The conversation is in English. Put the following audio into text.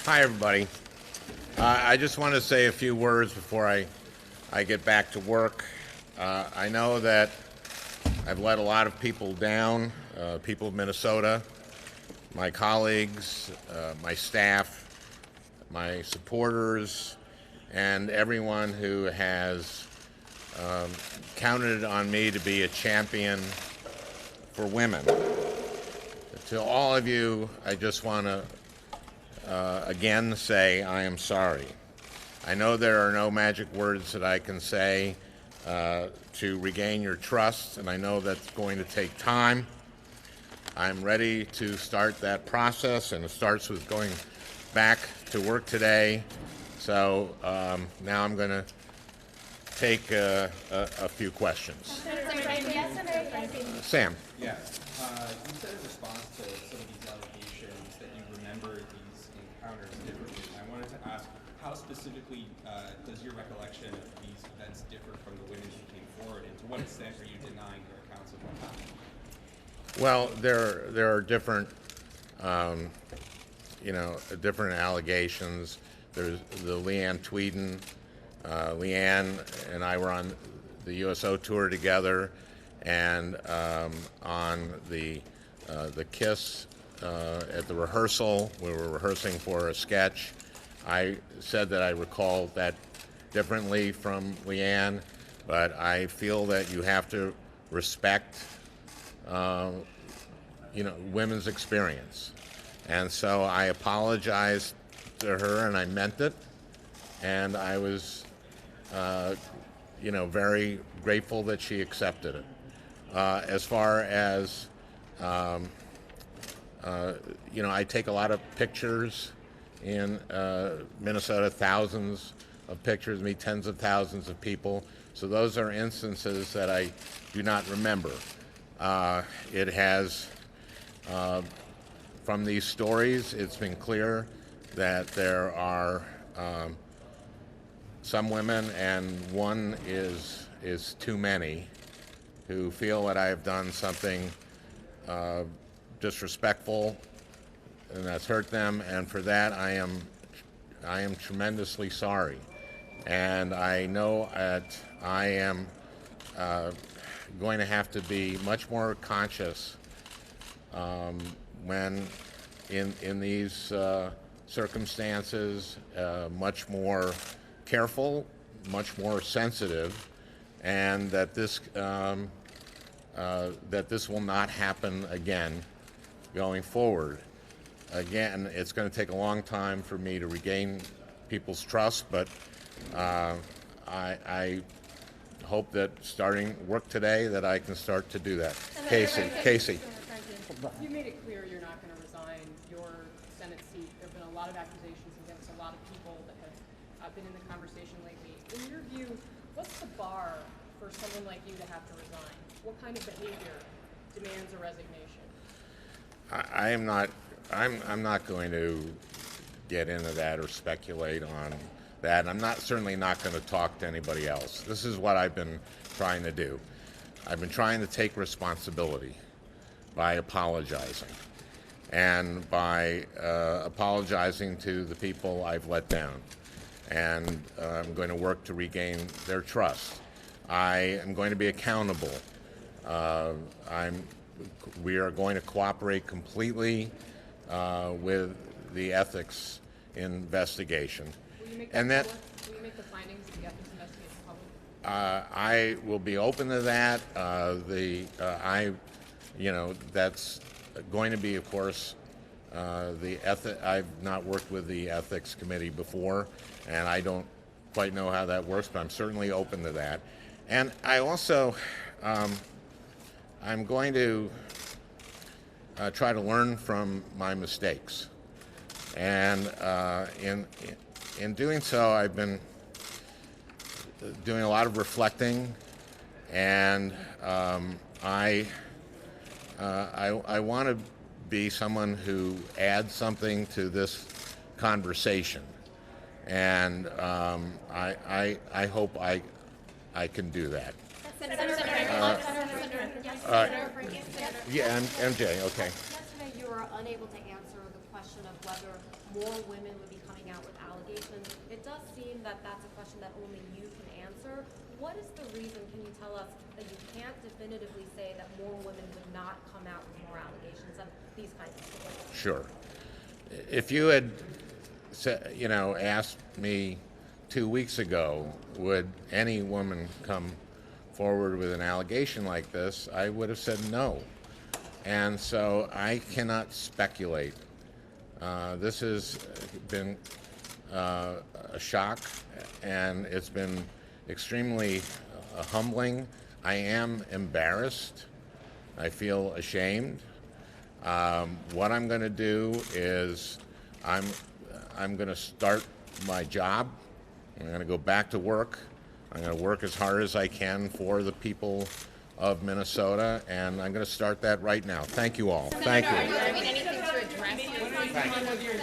Hi, everybody. I just want to say a few words before I get back to work. I know that I've let a lot of people down, people of Minnesota, my colleagues, my staff, my supporters, and everyone who has counted on me to be a champion for women. To all of you, I just want to again say I am sorry. I know there are no magic words that I can say to regain your trust, and I know that's going to take time. I'm ready to start that process, and it starts with going back to work today. So now I'm going to take a few questions. Sam. Yes. You said in response to some of these allegations that you remember these encounters differently. I wanted to ask, how specifically does your recollection of these events differ from the women who came forward, and to what extent are you denying their accounts of what happened? Well, there are different, different allegations. There's the Leanne Tweeden. Leanne and I were on the USO tour together, and on the Kiss at the rehearsal, we were rehearsing for a sketch. I said that I recall that differently from Leanne, but I feel that you have to respect women's experience. And so I apologized to her, and I meant it, and I was very grateful that she accepted it. As far as I take a lot of pictures in Minnesota, thousands of pictures, meet tens of thousands of people. So those are instances that I do not remember. It has, from these stories, it's been clear that there are some women, and one is too many, who feel that I have done something disrespectful and that's hurt them, and for that I am tremendously sorry. And I know that I am going to have to be much more conscious when in these circumstances, much more careful, much more sensitive, and that this will not happen again going forward. Again, it's going to take a long time for me to regain people's trust, but I hope that starting work today that I can start to do that. Casey. You made it clear you're not going to resign your Senate seat. There have been a lot of accusations against a lot of people that have been in the conversation lately. In your view, what's the bar for someone like you to have to resign? What kind of behavior demands a resignation? I'm not going to get into that or speculate on that. I'm certainly not going to talk to anybody else. This is what I've been trying to do. I've been trying to take responsibility by apologizing, and by apologizing to the people I've let down. And I'm going to work to regain their trust. I am going to be accountable. We are going to cooperate completely with the ethics investigation. Will you make And that public? Will you make the findings of the ethics investigation public? I will be open to that. That's going to be, of course, I've not worked with the ethics committee before, and I don't quite know how that works, but I'm certainly open to that. And I also, I'm going to try to learn from my mistakes. And in doing so, I've been doing a lot of reflecting, and I want to be someone who adds something to this conversation, and I hope I can do that. Senator, Yeah, MJ, okay. yesterday you were unable to answer the question of whether more women would be coming out with allegations. It does seem that that's a question that only you can answer. What is the reason, can you tell us, that you can't definitively say that more women would not come out with more allegations of these kinds of stories? Sure. If you had, asked me 2 weeks ago, would any woman come forward with an allegation like this, I would have said no. And so I cannot speculate. This has been a shock, and it's been extremely humbling. I am embarrassed. I feel ashamed. What I'm going to do is I'm going to start my job. I'm going to go back to work. I'm going to work as hard as I can for the people of Minnesota, and I'm going to start that right now. Thank you all. Thank you. Are you doing anything to address your